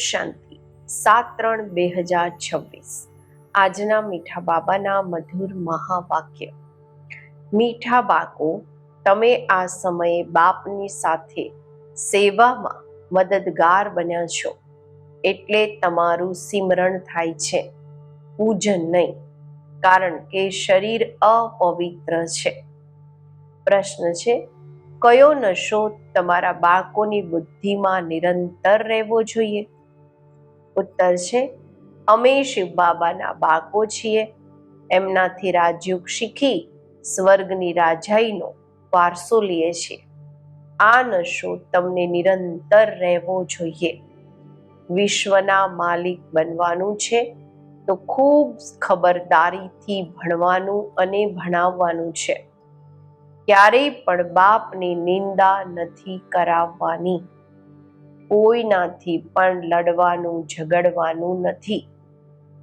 શાંતિ 7/3/2026 આજના મીઠા બાબાના મધુર મહાવાક્ય. મીઠા બાળકો, તમે આ સમયે બાપની સાથે સેવામાં મદદગાર બન્યા છો, એટલે તમારું સિમરણ થાય છે, પૂજન નહીં, કારણ કે શરીર અપવિત્ર છે. પ્રશ્ન છે, કયો નશો તમારા બાળકોની બુદ્ધિમાં નિરંતર રહેવો જોઈએ? ઉત્તર છે, અમે શિવ બાબાના બાળકો છીએ, એમનાથી રાજયોગ શીખી સ્વર્ગની રાજાઈનો વારસો લઈએ છીએ. આ નશો તમને નિરંતર રહેવો જોઈએ. વિશ્વના માલિક બનવાનું છે તો ખૂબ ખબરદારીથી ભણવાનું અને ભણાવવાનું છે. ક્યારેય પણ બાપની નિંદા નથી કરાવવાની. કોઈનાથી પણ લડવાનું ઝઘડવાનું નથી.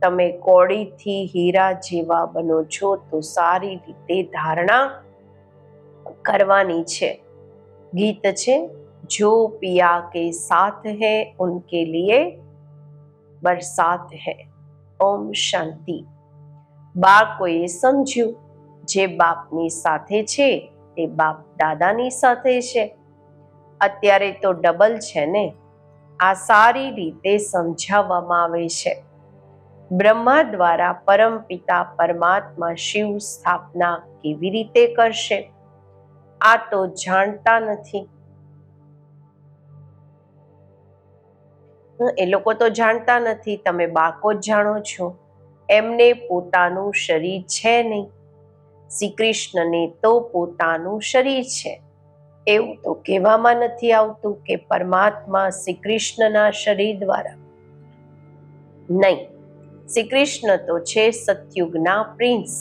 તમે કોડીથી હીરા જેવા બનો છો તો સારી રીતે ધારણા કરવાની છે. ગીત છે, જો પિયા કે સાથ હૈ ઉનકે લીએ બરસાત હૈ. ઓમ શાંતિ. બાળકોએ સમજ્યું, જે બાપની સાથે છે તે બાપ દાદાની સાથે છે. અત્યારે તો ડબલ છે ને. આ સારી રીતે સમજાવવામાં આવે છે. બ્રહ્મા દ્વારા પરમપિતા પરમાત્મા શિવ સ્થાપના કેવી રીતે કરશે? આ તો જાણતા નથી. એ લોકો તો જાણતા નથી, તમે બાળકો જ જાણો છો. એમને પોતાનું શરીર છે નહીં. શ્રી કૃષ્ણને તો પોતાનું શરીર છે. એવું તો કહેવામાં નથી આવતું કે પરમાત્મા શ્રી કૃષ્ણના શરીર દ્વારા. નહીં, શ્રી કૃષ્ણ તો છે સતયુગના પ્રિન્સ.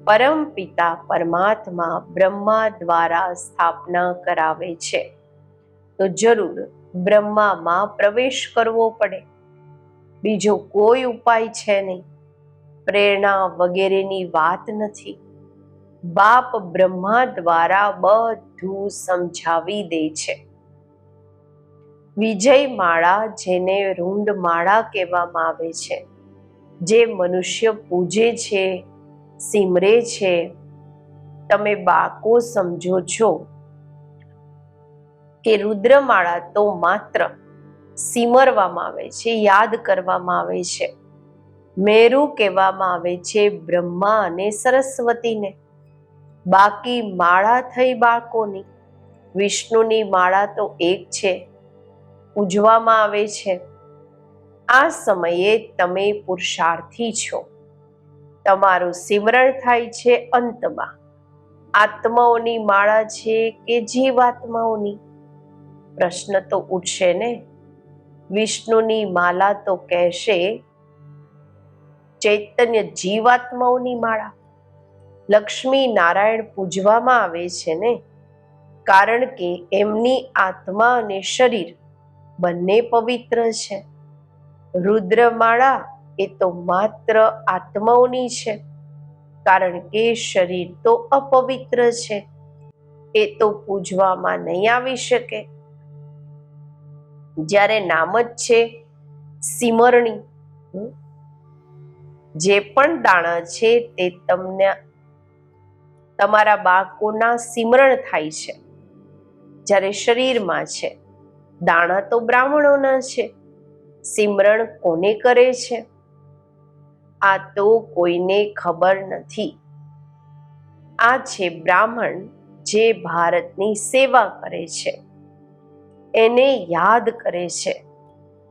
પરમ પિતા પરમાત્મા બ્રહ્મા દ્વારા સ્થાપના કરાવે છે, તો જરૂર બ્રહ્મામાં પ્રવેશ કરવો પડે. બીજો કોઈ ઉપાય છે નહીં. પ્રેરણા વગેરેની વાત નથી. બાપ બ્રહ્મા દ્વારા બધું સમજાવી દે છે. વિજય માળા, જેને રૂંડ માળા કહેવામાં આવે છે, જે મનુષ્ય પૂજે છે, સિમરે છે, તમે બાળકો સમજો છો કે રુદ્રમાળા તો માત્ર સિમરવામાં આવે છે, યાદ કરવામાં આવે છે. મેરુ કહેવામાં આવે છે બ્રહ્મા અને સરસ્વતીને. બાકી માળા થઈ બાળકોની. વિષ્ણુની માળા તો એક છે, પૂજવામાં આવે છે. આ સમયે તમે પુરુષાર્થી છો. તમારું સિમરણ થાય છે અંતમાં. આત્માઓની માળા છે કે જીવાત્માઓની? પ્રશ્ન તો ઉઠશે ને. વિષ્ણુની માલા તો કહેશે ચૈતન્ય જીવાત્માઓની માળા. લક્ષ્મી નારાયણ પૂજવામાં આવે છે ને, કારણ કે એમની આત્મા અને શરીર બંને પવિત્ર છે. રુદ્રમાળા એ તો માત્ર આત્માઓની છે, કારણ કે શરીર તો અપવિત્ર છે. એ તો પૂજવામાં નહીં આવી શકે. જ્યારે નામ જ છે સિમરણી. જે પણ દાણા છે તે તમને તમારા બાળકોના સિમરણ થાય છે જ્યારે શરીરમાં છે. દાણા તો બ્રાહ્મણોના છે. સિમરણ કોને કરે છે? આ તો કોઈને ખબર નથી. આ છે બ્રાહ્મણ, જે ભારતની સેવા કરે છે, એને યાદ કરે છે.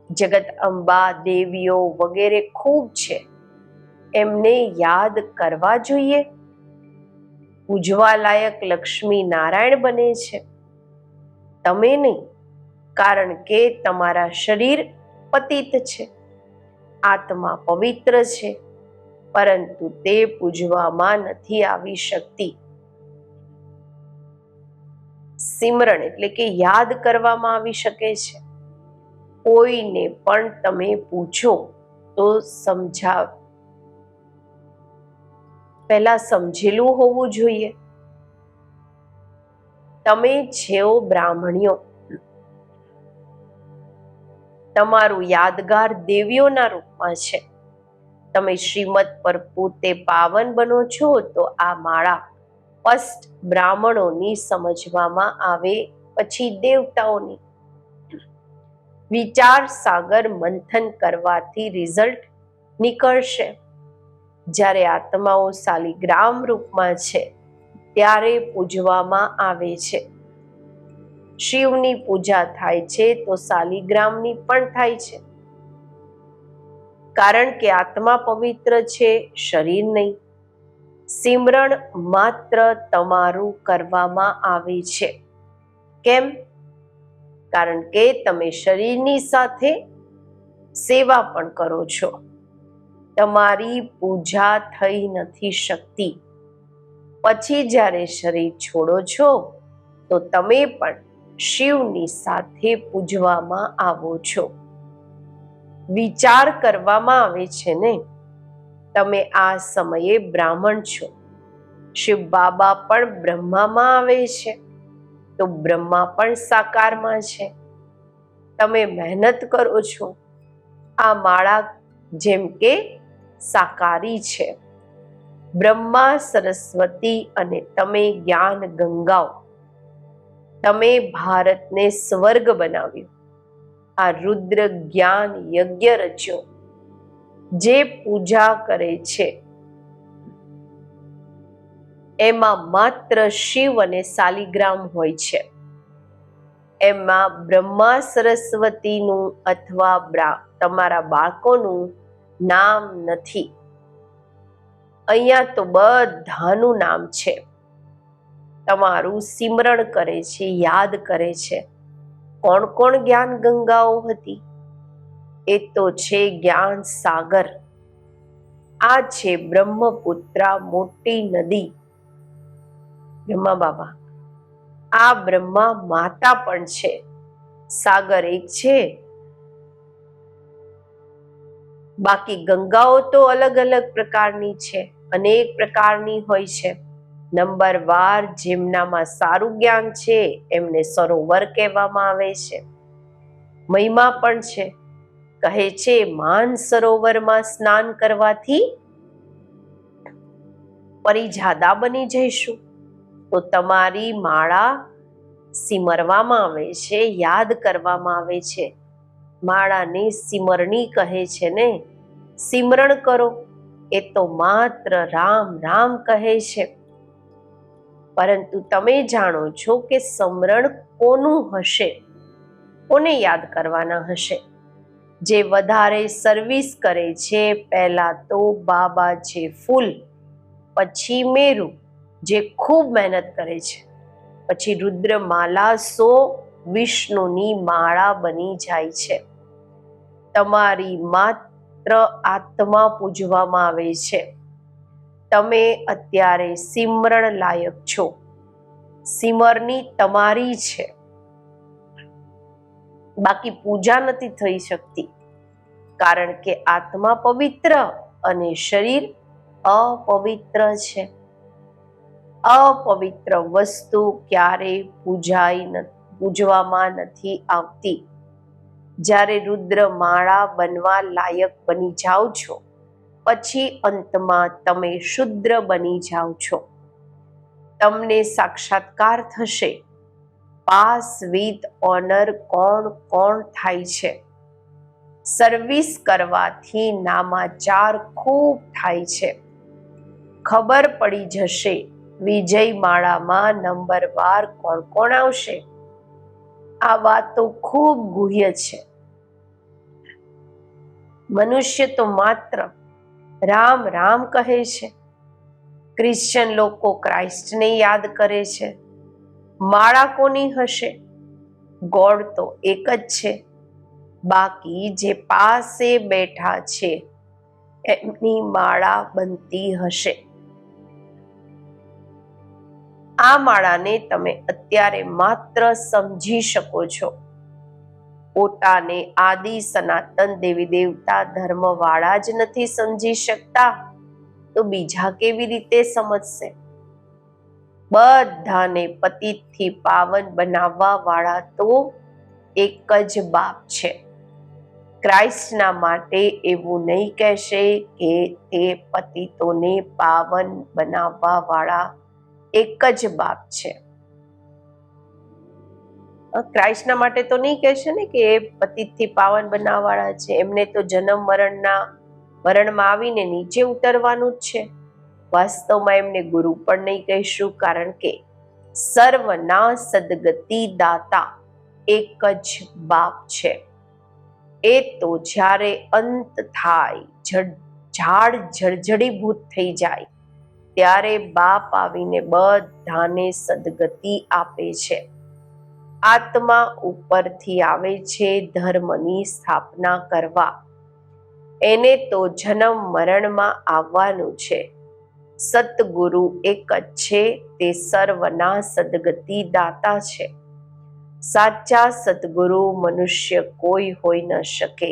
જગત અંબા, દેવીઓ વગેરે ખૂબ છે, એમને યાદ કરવા જોઈએ. પૂજવા લાયક લક્ષ્મી નારાયણ બને છે, તમે નહીં, કારણ કે તમારા શરીર પતિત છે, આત્મા પવિત્ર છે, પરંતુ તે પૂજવામાં નથી આવી શકતી. સિમરણ એટલે કે યાદ કરવામાં આવી શકે છે. કોઈને પણ તમે પૂછો તો પહેલા સમજેલું હોવું જોઈએ. તમે જેઓ બ્રાહ્મણીઓ, તમારું યાદગાર દેવીઓના રૂપમાં છે. તમે શ્રીમત પર પોતે પાવન બનો છો તો આ માળા ફર્સ્ટ બ્રાહ્મણોની સમજવામાં આવે, પછી દેવતાઓની. વિચાર સાગર મંથન કરવાથી રિઝલ્ટ નીકળશે. જ્યારે આત્માઓ શાલિગ્રામ રૂપમાં છે ત્યારે પૂજવામાં આવે છે. શિવની પૂજા થાય છે તો શાલિગ્રામની પણ થાય છે. કારણ કે આત્મા પવિત્ર છે, શરીર નહીં. સિમરણ માત્ર તમારું કરવામાં આવે છે. કેમ? કારણ કે તમે શરીરની સાથે સેવા પણ કરો છો. તમારી પૂજા થઈ નથી શકતી. પછી જ્યારે શરીર છોડો છો તો તમે પણ શિવની સાથે પૂજવામાં આવો છો. વિચાર કરવામાં આવે છે ને, તમે આ સમયે બ્રાહ્મણ છો. શિવ બાબા પણ બ્રહ્મામાં આવે છે તો બ્રહ્મા પણ સાકારમાં છે. તમે મહેનત કરો છો. આ માળા જેમ કે સાકારી છે. બ્રહ્મા, સરસ્વતી અને તમે જ્ઞાન ગંગાઓ. તમે ભારતને સ્વર્ગ બનાવ્યું. આ રુદ્ર જ્ઞાન યજ્ઞ રચ્યો. જે પૂજા કરે છે એમાં માત્ર શિવ અને શાલિગ્રામ હોય છે. એમાં બ્રહ્મા, સરસ્વતીનું અથવા તમારા બાળકોનું નામ નથી. અહીંયા તો બધાનું નામ છે. તમારું સિમરણ કરે છે, યાદ કરે છે. કોણ કોણ જ્ઞાન ગંગાઓ હતી? એ તો છે જ્ઞાન સાગર. આ છે બ્રહ્મપુત્રા, મોટી નદી. બ્રહ્મા બાબા. આ બ્રહ્મા માતા પણ છે. સાગર એક છે, બાકી ગંગાઓ તો અલગ અલગ પ્રકારની છે, અનેક પ્રકારની હોય છે. નંબરવાર જેમનામાં સારું જ્ઞાન છે એમને સરોવર કહેવામાં આવે છે. મહિમા પણ છે. કહે છે માન સરોવરમાં સ્નાન કરવાથી પરિજાદા બની જઈશું. તો તમારી માળા સિમરવામાં આવે છે, યાદ કરવામાં આવે છે. માળાને સિમરણી કહે છે ને. સિમરણ કરો એ તો માત્ર રામ રામ કહે છે. પરંતુ તમે જાણો છો કે સમરણ કોનું હશે? કોને યાદ કરવાના હશે? જે વધારે સર્વિસ કરે છે. પહેલા તો બાબા છે ફૂલ, પછી મેરુ જે ખૂબ મહેનત કરે છે, પછી રુદ્રમાલા 100 વિષ્ણુની માળા બની જાય છે. તમારી માત્ર આત્મા પૂજવામાં આવે છે. તમે અત્યારે સિમરણ લાયક છો. સિમરણી તમારી છે, બાકી પૂજા નથી થઈ શકતી. કારણ કે આત્મા પવિત્ર અને શરીર અપવિત્ર છે. અપવિત્ર વસ્તુ ક્યારેય પૂજવામાં નથી આવતી. જ્યારે રુદ્રમાળા બનવા લાયક બની જાઓ છો પછી અંતમાં તમે શુદ્ર બની જાઓ છો. તમને સાક્ષાત્કાર થશે. પાસ વિથ ઓનર કોણ કોણ થાય છે? સર્વિસ કરવાથી નામાચાર ખૂબ થાય છે. ખબર પડી જશે વિજય માળામાં નંબરવાર કોણ કોણ આવશે. આ વાતો ખૂબ ગુહ્ય છે. મનુષ્ય તો માત્ર રામ રામ કહે છે. ક્રિશ્ચન લોકો ક્રાઇસ્ટને યાદ કરે છે. માળા કોની હશે? ગોડ તો એક જ છે. બાકી જે પાસે બેઠા છે એમની માળા બનતી હશે. આ માળાને તમે અત્યારે માત્ર સમજી શકો છો. પોતાને આદિ સનાતન દેવી દેવતા ધર્મવાળા જ નથી સમજી શકતા તો બીજા કેવી રીતે સમજશે? બધાને પતિતથી પાવન બનાવવા વાળા તો એક જ બાપ છે. ક્રાઇસ્ટના માટે એવું નહીં કહેશે કે તે પતિતોને પાવન બનાવવા વાળા એક જ બાપ છે. ક્રાઇસ્ટના માટે તો નહીં કહેશે ને કે એ પતિતથી પાવન બનાવવા વાળા છે. એમને તો જન્મ મરણમાં આવીને નીચે ઉતરવાનું જ છે. વાસ્તવમાં એમને ગુરુ પણ નહીં કહીશું, કારણ કે સર્વના સદગતિ દાતા એક જ બાપ છે. એ તો જ્યારે અંત થાય, ઝાડ જર્જરીભૂત થઈ જાય, ત્યારે બાપ આવીને બધાને સદગતિ આપે છે. આત્મા ઉપરથી આવે છે ધર્મની સ્થાપના કરવા. એને તો જન્મ મરણમાં આવવાનું છે. સતગુરુ એક જ છે, તે સર્વના સદગતિ દાતા છે. સાચા સદગુરુ મનુષ્ય કોઈ હોઈ ન શકે.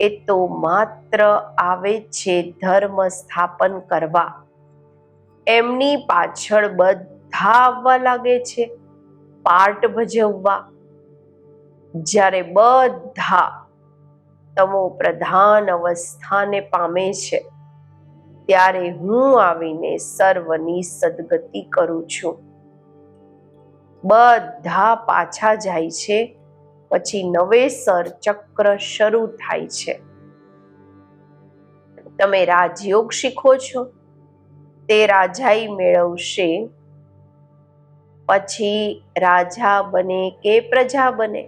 એ તો માત્ર આવે છે ધર્મ સ્થાપન કરવા. એમની પાછળ બધા આવવા લાગે છે પાર્ટ ભજવવા. જ્યારે બધા તમો પ્રધાન અવસ્થાને પામે છે, ત્યારે હું આવીને સર્વની સદગતિ કરું છું. બધા પાછા જાય છે, પછી નવેસર ચક્ર શરૂ થાય છે. તમે રાજયોગ શીખો છો, તે રાજાઈ મેળવશે. પછી રાજા બને કે પ્રજા બને,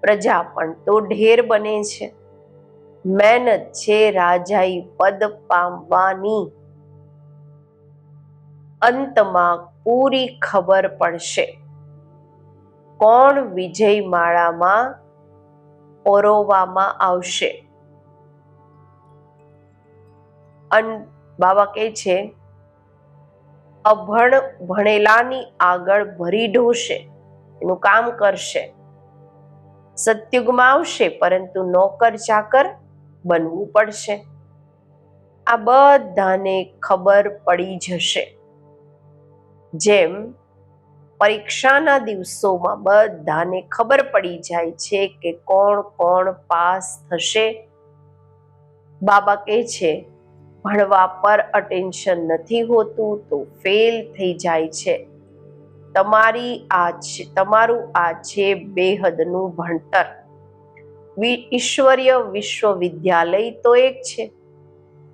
પ્રજા પણ તો ઢેર બને છે. મહેનત છે રાજાઈ પદ પામવાની. અંતમાં પૂરી ખબર પડશે કોણ વિજય માળામાં ઓરવામાં આવશે. બાબા કહે છે, અભણ ભણેલાની આગળ ભરી ઢોશે, એનું કામ કરશે. સતયુગમાં આવશે, પરંતુ નોકર ચાકર બનવું પડશે. આ બધાને ખબર પડી જશે. જેમ પરીક્ષાના દિવસોમાં બધાને ખબર પડી જાય છે કે કોણ કોણ પાસ થશે. બાબા કહે છે, ભણવા પર અટેન્શન નથી હોતું તો ફેલ થઈ જાય છે. તમારું આ છે બેહદનું ભણતર. ઈશ્વરીય વિશ્વવિદ્યાલય તો એક છે,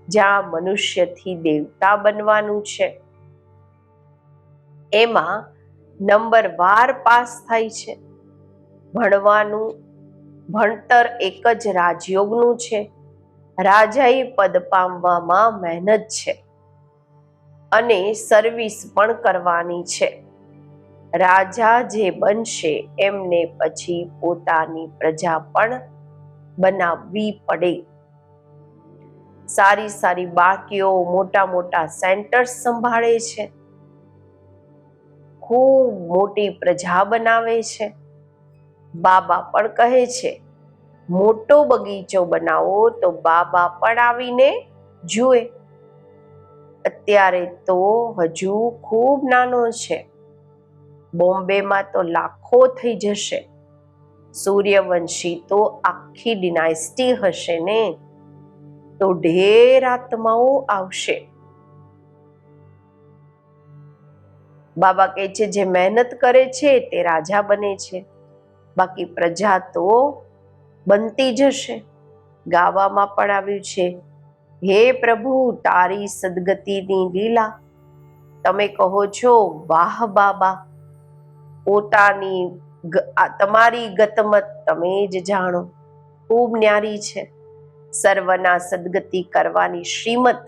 જ્યાં મનુષ્યથી દેવતા બનવાનું છે. એમાં નંબર વાર પાસ થાય છે. ભણવાનું ભણતર એક જ રાજયોગનું છે. રાજાઈ પદ પામવામાં મહેનત છે અને સર્વિસ પણ કરવાની છે. રાજા જે બનશે એમને પછી પોતાની પ્રજા પણ બનાવવી પડે. સારી સારી બાકીઓ મોટા મોટા સેન્ટર્સ સંભાળે છે, ખૂબ મોટી પ્રજા બનાવે છે. બાબા પણ કહે છે, મોટો બગીચો બનાવો તો બાબા પણ આવીને જુએ. અત્યારે તો હજુ ખૂબ નાનો છે. બોમ્બેમાં તો લાખો થઈ જશે. સૂર્યવંશી તો આખી ડિનાસ્ટી હશે ને, તો ઢેર આત્માઓ આવશે. બાબા કહે છે, જે મહેનત કરે છે તે રાજા બને છે, બાકી પ્રજા તો બનતી જશે. ગાવામાં પણ આવ્યું છે, હે પ્રભુ તારી સદગતિની લીલા. તમે કહો છો, વાહ બાબા, તમારી ગતમત તમે જ જાણો, ખૂબ ન્યારી છે. સર્વના સદગતિ કરવાની શ્રીમત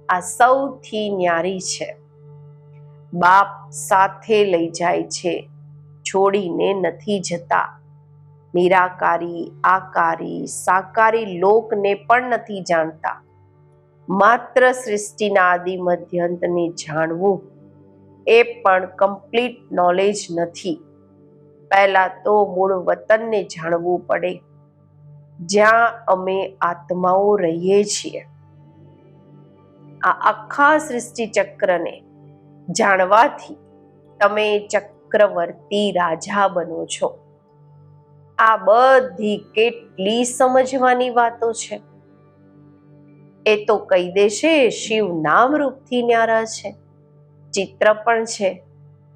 આ સૌથી ન્યારી છે. બાપ સાથે લઈ જાય છે, છોડીને નથી જતા. નિરાકારી, આકારી, સાકારી લોકને પણ નથી જાણતા. માત્ર સૃષ્ટિના આદિ મધ્યંતને જાણવું એ પણ કમ્પ્લીટ નોલેજ નથી. પહેલા તો મૂળ વતનને જાણવું પડે, જ્યાં અમે આત્માઓ રહીએ છીએ. આ આખા સૃષ્ટિ ચક્રને જાણવાથી તમે ચક્રવર્તી રાજા બનો છો. આ બધી કેટલી સમજવાની વાતો છે. એ તો કહી દેશે શિવ નામ રૂપથી ન્યારા છે, ચિત્ર પણ છે,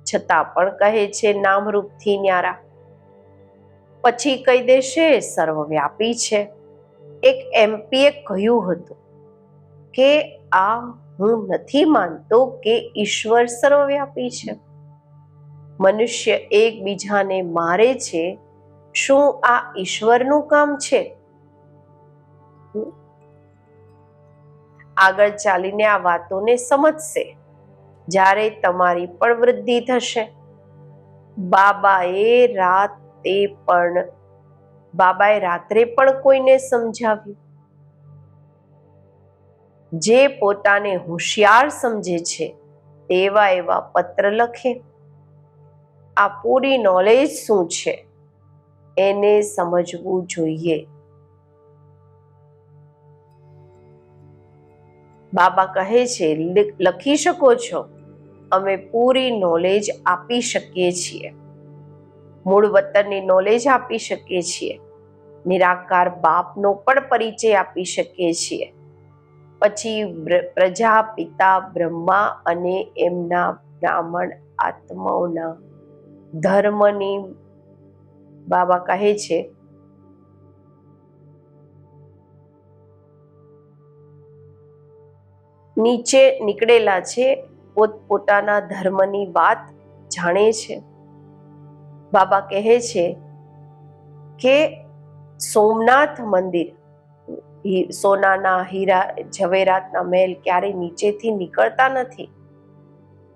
છતાં પણ કહે છે નામ રૂપથી ન્યારા. પછી કહી દેશે સર્વવ્યાપી છે. એક એમપીએ કહ્યું હતું કે આ હું નથી માનતો કે ઈશ્વર સર્વવ્યાપી છે. મનુષ્ય એકબીજાને મારે છે, શું આ ઈશ્વરનું કામ છે? આગળ ચાલીને આ વાતોને સમજશે જ્યારે તમારી પણ વૃદ્ધિ થશે. બાબાએ રાત્રે પણ કોઈને સમજાવ્યું. જે પોતાને હોશિયાર સમજે છે તેવા એવા પત્ર લખે. આ પૂરી નોલેજ શું છે એને સમજવું જોઈએ. બાબા કહે છે લખી શકો છો, અમે પૂરી નોલેજ આપી શકીએ છીએ, મૂળ વતનની નોલેજ આપી શકીએ છીએ, નિરાકાર બાપનો પણ પરિચય આપી શકીએ છીએ. પછી પ્રજાપિતા બ્રહ્મા અને એમના બ્રાહ્મણ આત્માઓના ધર્મની બાબા કહે છે નીચે નીકળેલા છે, પોતપોતાના ધર્મની વાત જાણે છે. બાબા કહે છે કે સોમનાથ મંદિર, સોનાના હીરા ઝવેરાતના મહેલ ક્યારે નીચેથી નીકળતા નથી.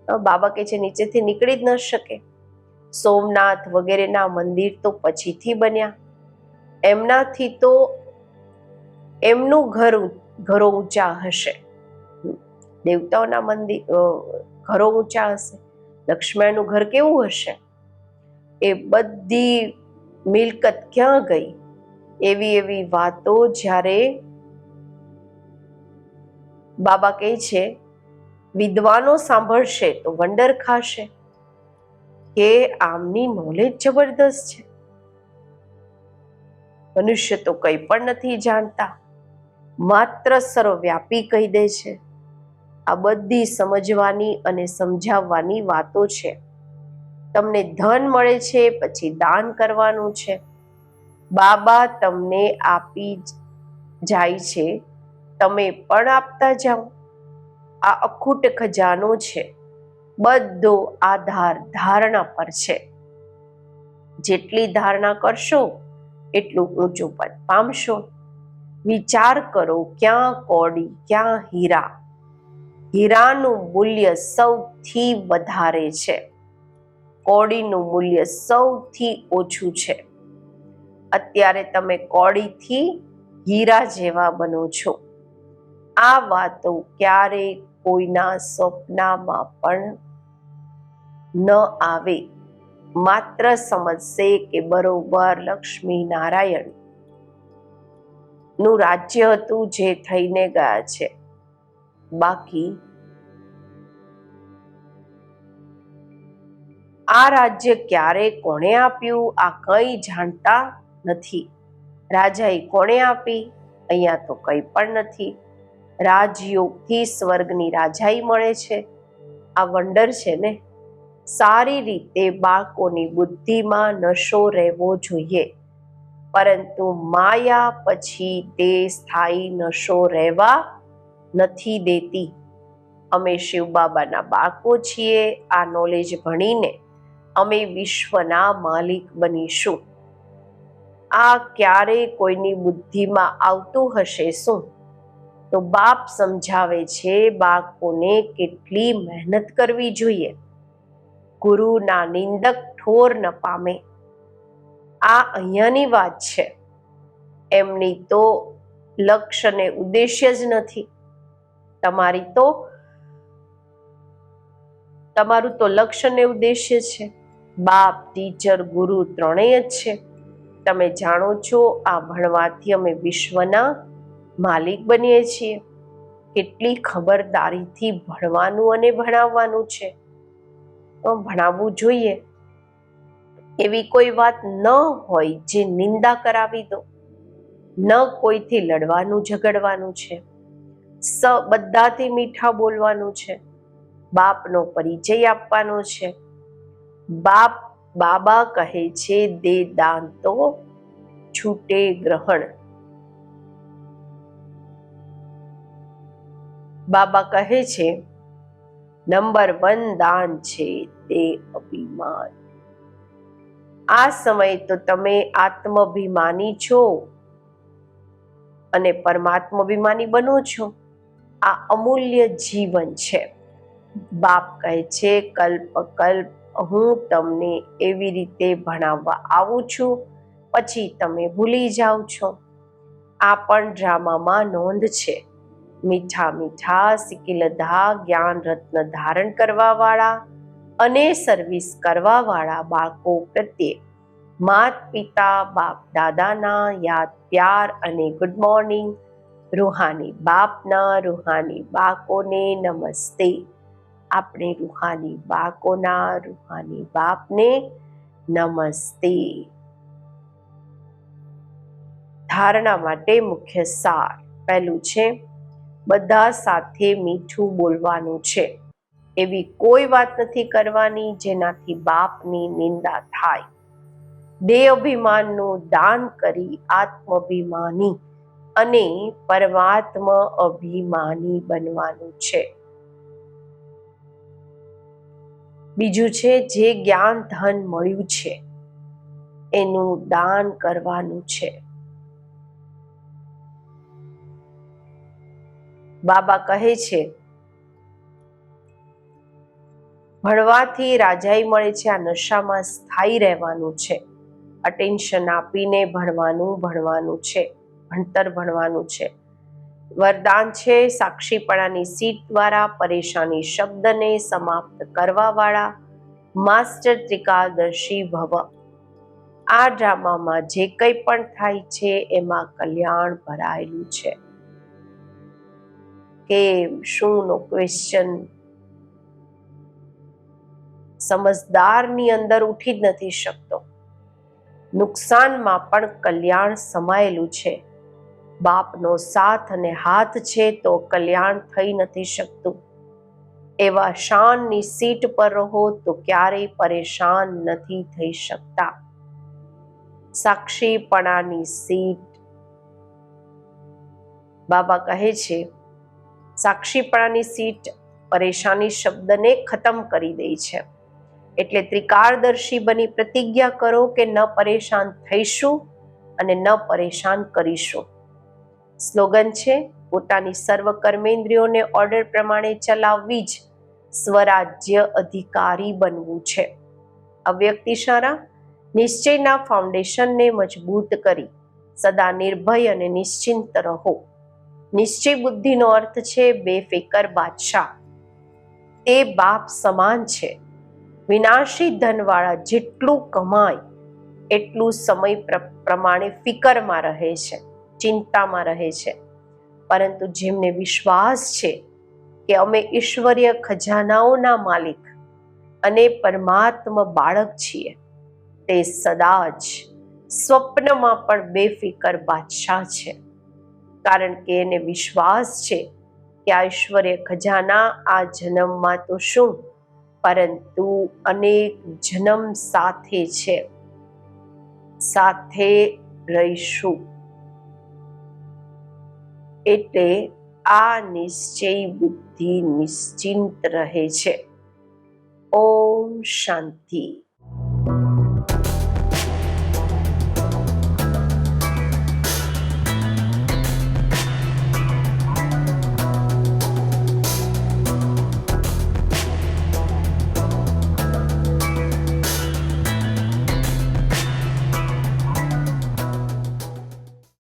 બાબા કહે છે નીચેથી નીકળી જ ન શકે. સોમનાથ વગેરેના મંદિર તો પછીથી બન્યા. એમનાથી તો એમનું ઘરો ઊંચા હશે, દેવતાઓના મંદિર ઘરો ઊંચા હશે. લક્ષ્મણનું ઘર કેવું હશે? એ બધી મિલકત ક્યાં ગઈ? એવી વાતો જ્યારે બાબા કહે છે વિદ્વાનો સાંભળશે તો વંડર ખાશે કે આમની નોલેજ જબરદસ્ત છે. મનુષ્ય તો કંઈ પણ નથી જાણતા, માત્ર સર્વવ્યાપી કહી દે છે. આ બધી સમજવાની અને સમજાવવાની વાતો છે. તમને ધન મળે છે પછી દાન કરવાનું છે. બાબા તમને આપી જાય છે, તમે પણ આપતા જાઓ. આ અખૂટ ખજાનો છે, બધો આધાર ધારણા પર છે. જેટલી ધારણા કરશો એટલું ઊંચું પદ પામશો. વિચાર કરો, ક્યાં કોડી ક્યાં હીરા? હીરાનું મૂલ્ય સૌથી વધારે છે, કોડીનું મૂલ્ય સૌથી ઓછું છે. અત્યારે તમે કોડીથી હીરા જેવા બનો છો. આ વાતો ક્યારેય કોઈના સ્વપ્નમાં પણ ન આવે. માત્ર સમજશે કે બરોબર લક્ષ્મી નારાયણ નું રાજ્ય હતું જે થઈને ગયા છે. બાકી આ રાજ્ય ક્યારે કોણે આપ્યું આ કંઈ જાણતા નથી. રાજાએ કોણે આપી અહીંયા તો કંઈ પણ નથી. રાજયોગથી સ્વર્ગની રાજાઈ મળે છે. આ વંડર છે ને. સારી રીતે બાળકોની બુદ્ધિમાં નશો રહેવો જોઈએ, પરંતુ માયા પછી તે સ્થાયી નશો રહેવા નથી દેતી. અમે શિવ બાબાના બાળકો છીએ. આ નોલેજ ભણીને અમે વિશ્વના માલિક બનીશું. આ ક્યારેય કોઈની બુદ્ધિમાં આવતું હશે શું? તો બાપ સમજાવે છે બાળકોને કેટલી મહેનત કરવી જોઈએ. ગુરુના નિંદક ઠોર ન પામે. આ અહીંયાની વાત છે. એમની તો લક્ષ્ય ને ઉદ્દેશ્ય જ નથી. તમારું તો લક્ષ્ય ને ઉદ્દેશ્ય છે. બાપ, ટીચર, ગુરુ ત્રણેય જ છે. તમે જાણો છો આ ભણવાથી અમે વિશ્વના માલિક બનીએ છીએ. કેટલી ખબરદારીથી ભણવાનું અને ભણાવવાનું છે. ભણાવવું જોઈએ. એવી કોઈ વાત ન હોય જે નિંદા કરાવી દો. ન કોઈથી લડવાનું ઝઘડવાનું છે. બધાથી મીઠા બોલવાનું છે. બાપનો પરિચય આપવાનો છે. બાબા કહે છે દે દાન તો છૂટે ગ્રહણ. બાબા કહે છે નંબર 1 દાન છે તે અભિમાન. આ સમય તો તમે આત્માભિમાની છો અને પરમાત્માભિમાની બનો છો. આ અમૂલ્ય જીવન છે. બાપ કહે છે કલ્પ કલ્પ હું તમને એવી રીતે ભણાવવા આવું છું, પછી તમે ભૂલી જાઓ છો. આ પણ ડ્રામામાં નોંધ છે. મીઠા મીઠા સિકિલધા જ્ઞાન રત્ન ધારણ કરવા વાળા અને સર્વિસ કરવા વાળા બાળકો પ્રત્યે માત પિતા બાપ દાદાના યાદ પ્યાર અને ગુડ મોર્નિંગ. રૂહાની બાપના રૂહાની બાળકોને નમસ્તે. આપણે રૂહાની બાળકોના રૂહાની બાપને નમસ્તે. ધારણા માટે મુખ્ય સાર. પહેલું છે બધા સાથે મીઠું બોલવાનું છે. એવી કોઈ વાત નથી કરવાની જેનાથી બાપની નિંદા થાય. દેહ અભિમાનનું દાન કરી આત્માભિમાની અને પરમાત્મા અભિમાની બનવાનું છે. બીજું છે જે જ્ઞાન ધન મળ્યું છે એનું દાન કરવાનું છે. બાબા કહે છે ભણવાથી રાજાઈ મળે છે. આ નશામાં સ્થાયી રહેવાનું છે. અટેન્શન આપીને ભણવાનું છે. ભણતર ભણવાનું છે. વરદાન છે સાક્ષીપણાની સીટ દ્વારા પરેશાની શબ્દને સમાપ્ત કરવા વાળા માસ્ટર ત્રિકાળદર્શી ભવ. આ ડ્રામામાં જે કંઈ પણ થાય છે એમાં કલ્યાણ ભરાયેલું છે. કેમ શું નો ક્વેશ્ચન સમજદારની અંદર ઉઠી જ નથી શકતો. નુકસાનમાં પણ કલ્યાણ સમાયેલું છે. બાપનો સાથ અને હાથ છે તો કલ્યાણ થઈ નથી શકતું. એવા શાનની સીટ પર રહો તો ક્યારેય પરેશાન નથી થઈ શકતા. સાક્ષીપણાની સીટ. બાબા કહે છે સાક્ષીપણાની સીટ પરેશાની શબ્દને ખતમ કરી દે છે. એટલે ત્રિકાળદર્શી બની પ્રતિજ્ઞા કરો કે ન પરેશાન થઈશું અને ન પરેશાન કરીશું. સ્લોગન છે પોતાની સર્વ કર્મેન્દ્રિયોને ઓર્ડર પ્રમાણે ચલાવવી જ સ્વરાજ્ય અધિકારી બનવું છે. અવ્યક્ત ઇશારા નિશ્ચયના ફાઉન્ડેશનને મજબૂત કરી સદા નિર્ભય અને નિશ્ચિંત રહો. નિશ્ચય બુદ્ધિનો અર્થ છે બેફિકર બાદશાહ. તે બાપ સમાન છે. વિનાશી ધનવાળા જેટલું કમાય એટલું સમય પ્રમાણે ફિકરમાં રહે છે, ચિંતામાં રહે છે. પરંતુ જેમને વિશ્વાસ છે કે અમે ઈશ્વરીય ખજાનાઓના માલિક અને પરમાત્મા બાળક છીએ, તે સદા જ સ્વપ્નમાં પણ બેફિકર બાદશાહ છે. કારણ કે એને વિશ્વાસ છે કે આ ઈશ્વરીય ખજાના આ જન્મમાં તો શું પરંતુ અનેક જન્મ સાથે છે, સાથે રહીશું. એટલે આ નિશ્ચય બુદ્ધિ નિશ્ચિંત રહે છે. ઓમ શાંતિ.